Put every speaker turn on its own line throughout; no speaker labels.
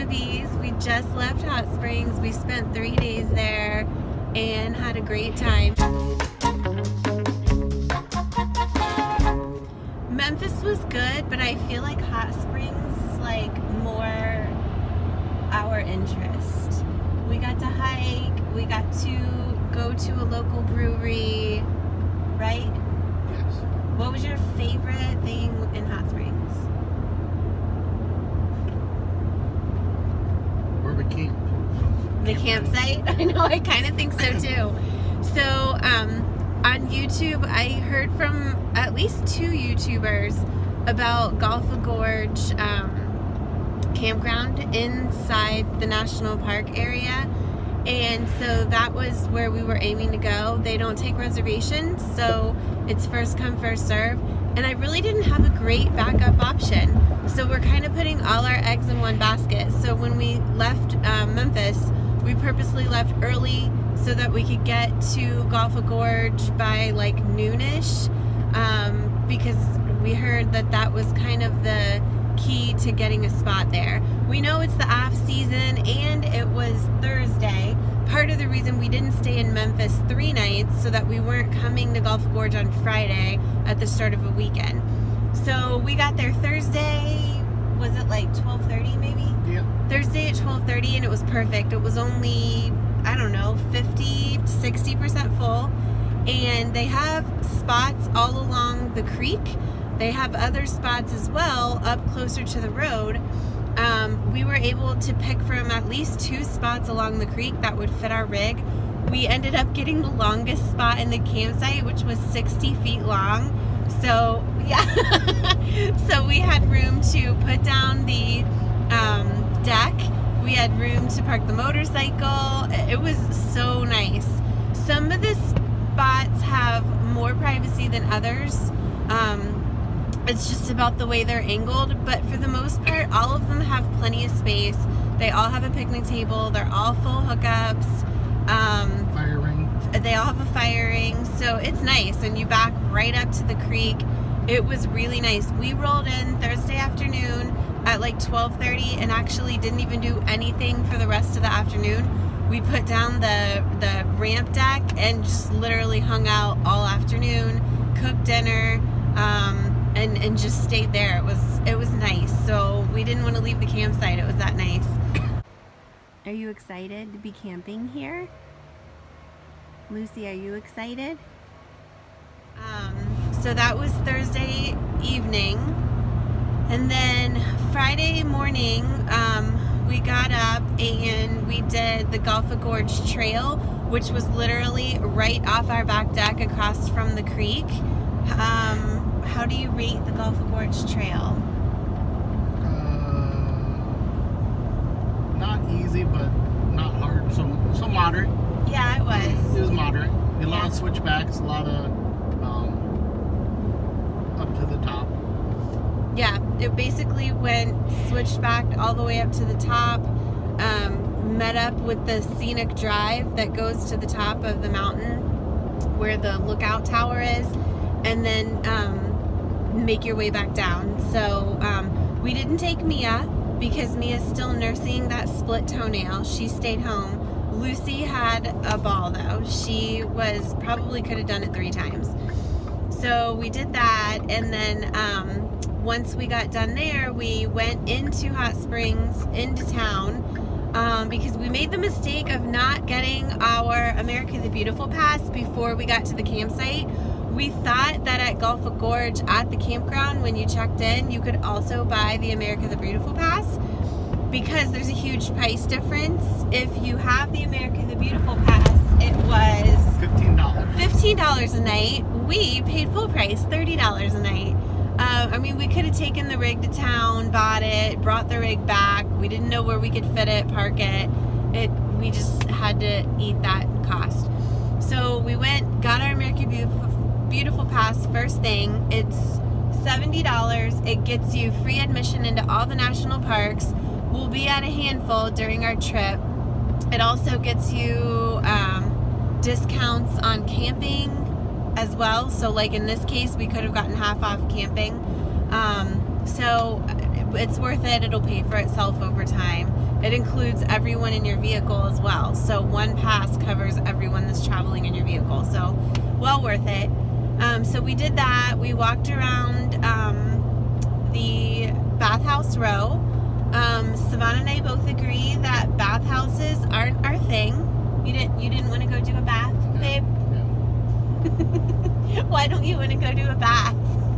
wannabes. We just left Hot Springs. We spent 3 days there and had a great time. Memphis was good, but I feel like Hot Springs is like more our interest. We got to hike, we got to go to a local brewery, right?
Yes.
What was your favorite thing in Hot Springs?
Where we camped.
The campsite? I know, I kind of think so too. So, on YouTube, I heard from at least 2 YouTubers about Gulpha Gorge Campground inside the national park area. And so that was where we were aiming to go. They don't take reservations, so it's first come, first serve. And I really didn't have a great backup option. So we're kind of putting all our eggs in one basket. So when we left Memphis, we purposely left early so that we could get to Gulpha Gorge by like noonish, because we heard that that was kind of the key to getting a spot there. We know it's the off season and it was Thursday. Part of the reason we didn't stay in Memphis 3 nights so that we weren't coming to Gulpha Gorge on Friday at the start of a weekend. So we got there Thursday, was it like 12:30 maybe?
Yeah.
Thursday at 12:30, and it was perfect. It was only, I don't know, 50 to 60% full, and they have spots all along the creek. They have other spots as well up closer to the road. We were able to pick from at least 2 spots along the creek that would fit our rig. We ended up getting the longest spot in the campsite, which was 60 feet long. So yeah, so we had room to put down the deck. We had room to park the motorcycle. It was so nice. Some of the spots have more privacy than others. It's just about the way they're angled, but for the most part, all of them have plenty of space. They all have a picnic table. They're all full hookups.
Fire ring.
They all have a fire ring, so it's nice. And you back right up to the creek. It was really nice. We rolled in Thursday afternoon at like 12:30 and actually didn't even do anything for the rest of the afternoon. We put down the ramp deck and just literally hung out all afternoon, cooked dinner, and just stayed there. It was nice. So we didn't want to leave the campsite. It was that nice. Are you excited to be camping here? Lucy, are you excited? So that was Thursday evening. And then Friday morning, we got up and we did the Gulpha Gorge Trail, which was literally right off our back deck across from the creek. How do you rate the Gulpha Gorge Trail?
Not easy, but not hard. So moderate.
Yeah, it was.
It was moderate. A lot of switchbacks, a lot of up to the top.
Yeah, it basically switched back all the way up to the top, met up with the scenic drive that goes to the top of the mountain where the lookout tower is, and then make your way back down. So we didn't take Mia because Mia's still nursing that split toenail. She stayed home. Lucy had a ball though. She probably could have done it 3 times. So we did that, and then once we got done there, we went into Hot Springs, into town, because we made the mistake of not getting our America the Beautiful pass before we got to the campsite. We thought that at Gulpha Gorge at the campground, when you checked in, you could also buy the America the Beautiful pass, because there's a huge price difference. If you have the America the Beautiful pass, it was $15 a night. We paid full price, $30 a night. I mean, we could have taken the rig to town, bought it, brought the rig back. We didn't know where we could fit it, park it. We just had to eat that cost. So we went, got our American Beautiful pass first thing. It's $70. It gets you free admission into all the national parks. We'll be at a handful during our trip. It also gets you discounts on camping as well. So like in this case, we could have gotten half off camping. So it's worth it. It'll pay for itself over time. It includes everyone in your vehicle as well. So one pass covers everyone that's traveling in your vehicle. So well worth it. So we did that. We walked around the Bathhouse row. Savannah and I both agree that bathhouses aren't our thing. You didn't want to go do a bath, babe?
Yeah.
Why don't you want to go do a bath?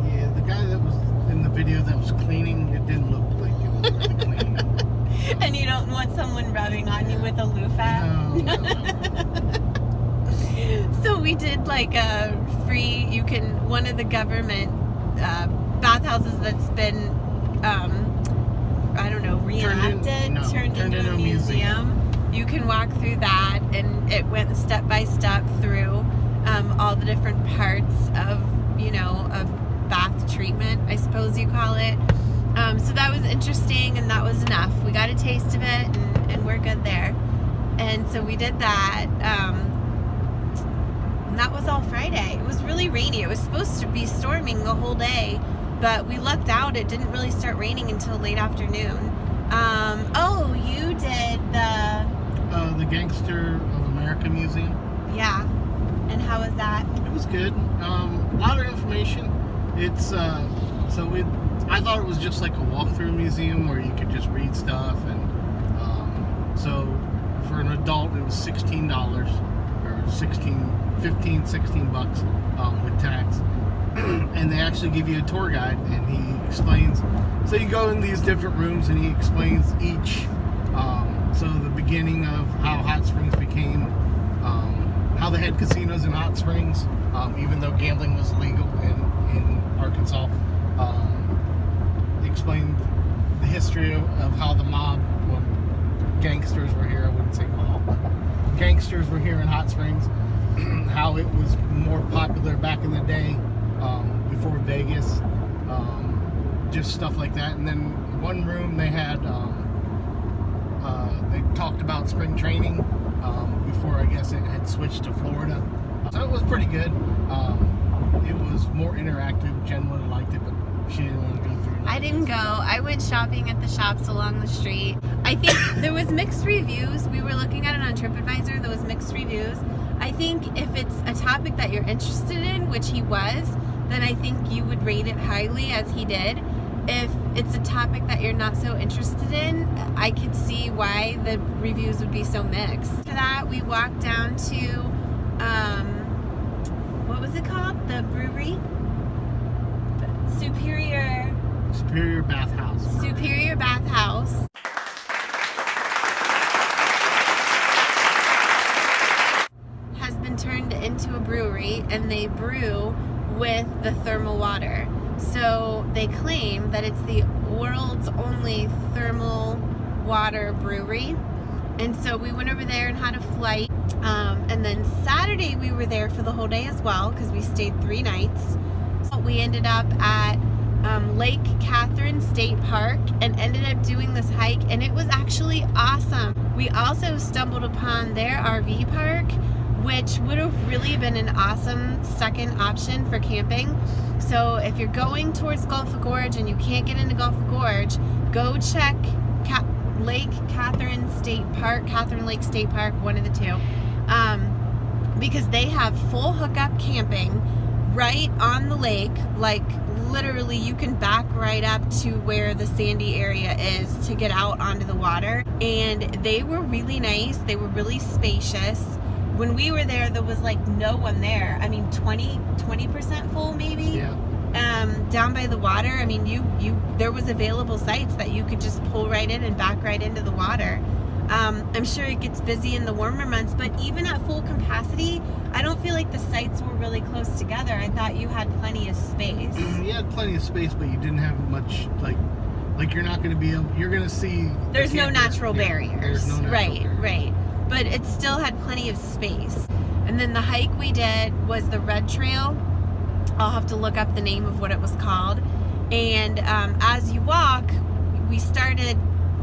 Yeah, the guy that was in the video that was cleaning, it didn't look like it was really cleaning.
And you don't want someone rubbing on you with a loofah?
No.
So we did like a free, one of the government bathhouses that's been, I don't know, reenacted, turned into a museum. You can walk through that, and it went step by step through all the different parts of, of bath treatment, I suppose you call it. So that was interesting, and that was enough. We got a taste of it, and we're good there. And so we did that. And that was all Friday. It was really rainy. It was supposed to be storming the whole day, but we lucked out. It didn't really start raining until late afternoon. Oh, you did the
Gangster of America Museum.
Yeah. And how was that?
It was good. A lot of information. It's I thought it was just like a walkthrough museum where you could just read stuff, and so for an adult it was $16 or $16 with tax. And they actually give you a tour guide, and he explains. So you go in these different rooms, and he explains each. So the beginning of how Hot Springs became, how they had casinos in Hot Springs, even though gambling was illegal in Arkansas. Explained the history of how the mob, well, gangsters were here. I wouldn't say mob, but gangsters were here in Hot Springs. How it was more popular back in the day, before Vegas, just stuff like that. And then one room they had, they talked about spring training before I guess it had switched to Florida. So it was pretty good. It was more interactive. Jen would have liked it, but she didn't want to go through it.
I didn't go. I went shopping at the shops along the street. I think there was mixed reviews. We were looking at it on TripAdvisor. There was mixed reviews. I think if it's a topic that you're interested in, which he was, then I think you would rate it highly, as he did. If it's a topic that you're not so interested in, I could see why the reviews would be so mixed. After that, we walked down to, what was it called? The brewery? Superior
Bathhouse.
Superior Bathhouse. Has been turned into a brewery, and they brew with the thermal water. So they claim that it's the world's only thermal water brewery. And so we went over there and had a flight. And then Saturday we were there for the whole day as well, because we stayed 3 nights. So we ended up at Lake Catherine State Park and ended up doing this hike, and it was actually awesome. We also stumbled upon their RV park, which would have really been an awesome second option for camping. So if you're going towards Gulpha Gorge and you can't get into Gulpha Gorge, go check Lake Catherine State Park, Catherine Lake State Park, one of the two, because they have full hookup camping right on the lake. Like literally you can back right up to where the sandy area is to get out onto the water, and they were really nice. They were really spacious. When we were there was like no one there. I mean 20% full maybe.
Yeah.
Down by the water, I mean there was available sites that you could just pull right in and back right into the water. I'm sure it gets busy in the warmer months, but even at full capacity, I don't feel like the sites were really close together. I thought you had plenty of space.
You had plenty of space, but you didn't have much, like you're not going to be able, you're going to see.
There's no natural barriers.
There's no natural barriers.
Right. But it still had plenty of space. And then the hike we did was the Red Trail. I'll have to look up the name of what it was called. And as you walk, we started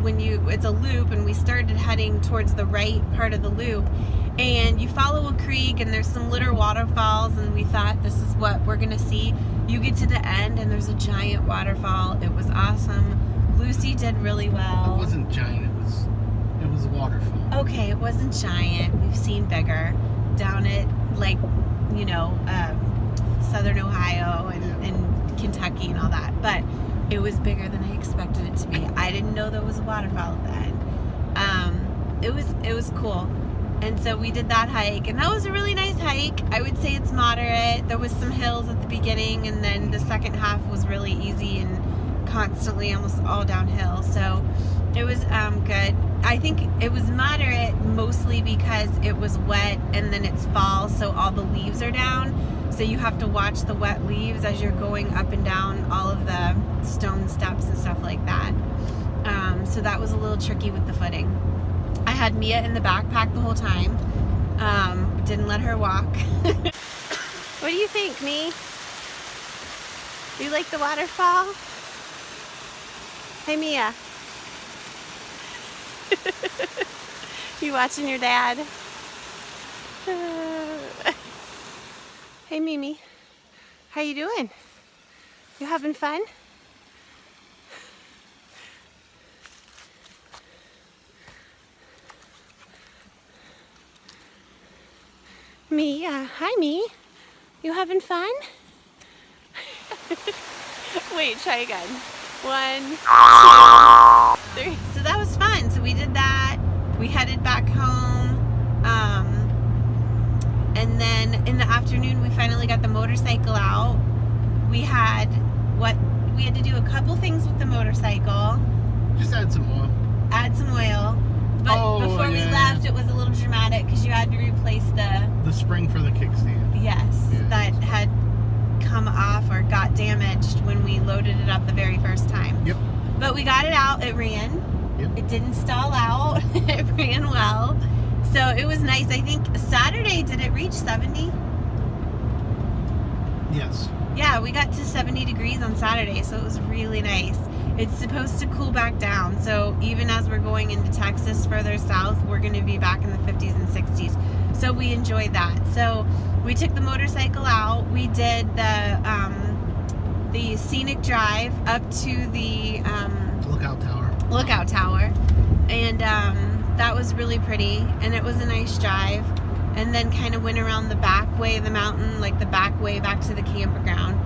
it's a loop, and we started heading towards the right part of the loop, and you follow a creek, and there's some little waterfalls, and we thought this is what we're gonna see. You get to the end, and there's a giant waterfall. It was awesome. Lucy did really well.
It wasn't giant. It was a waterfall.
Okay, it wasn't giant. We've seen bigger down at, like, you know, Southern Ohio and Kentucky and all that, but it was bigger than I expected it to be. I didn't know there was a waterfall at the end. It was cool. And so we did that hike, and that was a really nice hike. I would say it's moderate. There was some hills at the beginning, and then the second half was really easy and constantly almost all downhill. So it was good. I think it was moderate mostly because it was wet, and then it's fall, so all the leaves are down. So you have to watch the wet leaves as you're going up and down all of the stone steps and stuff like that. So that was a little tricky with the footing. I had Mia in the backpack the whole time. Didn't let her walk. What do you think, Me? Do you like the waterfall? Hey, Mia. You watching your dad? Hey, Mimi. How you doing? You having fun? Hi, Me. You having fun? Wait, try again. 1, 2, 3. So that was fun. So we did that. We headed back home. And then in the afternoon, we finally got the motorcycle out. We had to do a couple things with the motorcycle.
Just add some oil.
Add some oil. But before we left, it was a little dramatic because you had to replace the
spring for the kickstand.
Yes, that had come off or got damaged when we loaded it up the very first time.
Yep.
But we got it out. It ran.
Yep.
It didn't stall out. It ran well. So it was nice. I think Saturday, did it reach 70?
Yes.
Yeah, we got to 70 degrees on Saturday, so it was really nice. It's supposed to cool back down, so even as we're going into Texas further south, we're going to be back in the 50s and 60s. So we enjoyed that. So we took the motorcycle out. We did the scenic drive up to the lookout tower, and that was really pretty, and it was a nice drive. And then kind of went around the back way of the mountain, like the back way back to the campground.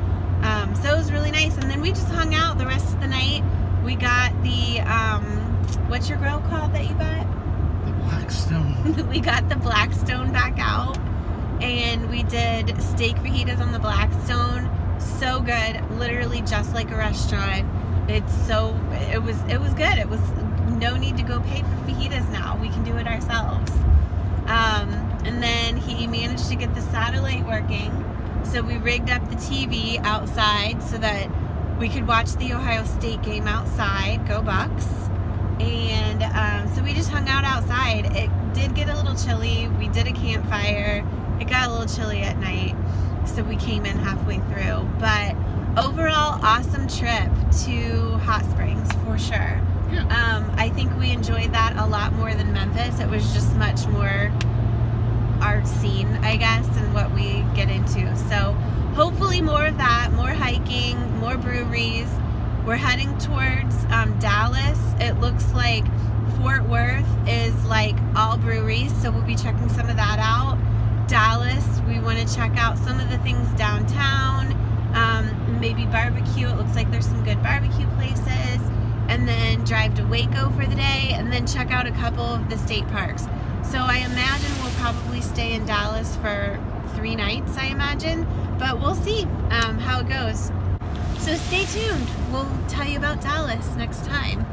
So it was really nice. And then we just hung out the rest of the night. We got the, what's your grill called that you got?
The Blackstone.
We got the Blackstone back out. And we did steak fajitas on the Blackstone. So good. Literally just like a restaurant. It was good. It was no need to go pay for fajitas now. We can do it ourselves. And then he managed to get the satellite working, so we rigged up the TV outside so that we could watch the Ohio State game outside. Go Bucks. And so we just hung out outside. It did get a little chilly. We did a campfire. It got a little chilly at night, so we came in halfway through. But overall, awesome trip to Hot Springs for sure.
Yeah.
I think we enjoyed that a lot more than Memphis. It was just much more our scene, I guess, and what we get into. So hopefully more of that, more hiking, more breweries. We're heading towards Dallas. It looks like Fort Worth is like all breweries, so we'll be checking some of that out. Dallas, we want to check out some of the things downtown, maybe barbecue. It looks like there's some good barbecue places. And then drive to Waco for the day, and then check out a couple of the state parks. So I imagine we'll probably stay in Dallas for 3 nights, I imagine. But we'll see how it goes. So stay tuned. We'll tell you about Dallas next time.